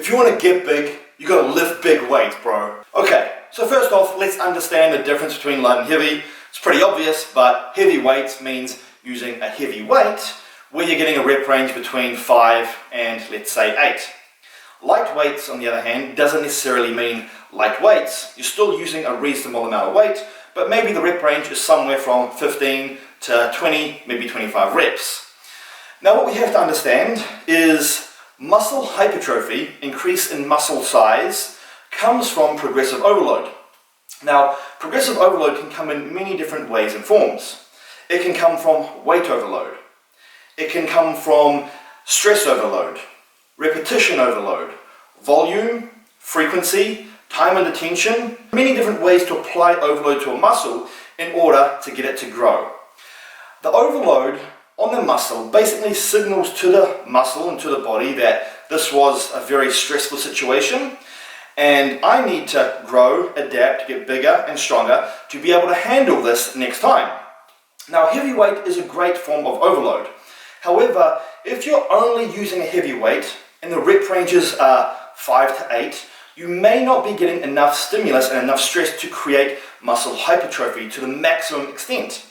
If you want to get big, you got to lift big weights, bro. Okay, so first off, let's understand the difference between light and heavy. It's pretty obvious, but heavy weights means using a heavy weight where you're getting a rep range between 5 and let's say 8. Light weights, on the other hand, doesn't necessarily mean light weights. You're still using a reasonable amount of weight, but maybe the rep range is somewhere from 15 to 20, maybe 25 reps. Now what we have to understand is muscle hypertrophy, increase in muscle size, comes from progressive overload. Now, progressive overload can come in many different ways and forms. It can come from weight overload. It can come from stress overload, repetition overload, volume, frequency, time and attention, many different ways to apply overload to a muscle in order to get it to grow. The overload on the muscle basically signals to the muscle and to the body that this was a very stressful situation and I need to grow, adapt, get bigger and stronger to be able to handle this next time. Now, heavy weight is a great form of overload. However, if you're only using a heavy weight and the rep ranges are 5 to 8, you may not be getting enough stimulus and enough stress to create muscle hypertrophy to the maximum extent.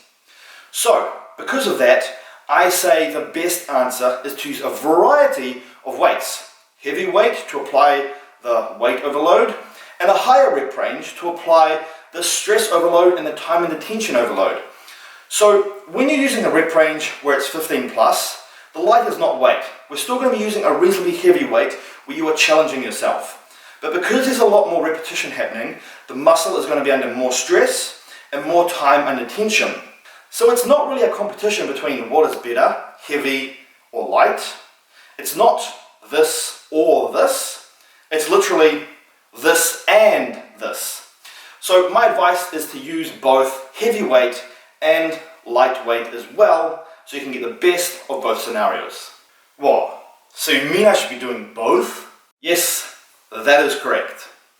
So, because of that, I say the best answer is to use a variety of weights. Heavy weight to apply the weight overload, and a higher rep range to apply the stress overload and the time and attention overload. So when you're using a rep range where it's 15 plus, the light is not weight. We're still going to be using a reasonably heavy weight where you are challenging yourself. But because there's a lot more repetition happening, the muscle is going to be under more stress and more time and attention. So it's not really a competition between what is better, heavy or light. It's not this or this. It's literally this and this. So my advice is to use both heavy weight and lightweight as well, so you can get the best of both scenarios. What? So you mean I should be doing both? Yes, that is correct.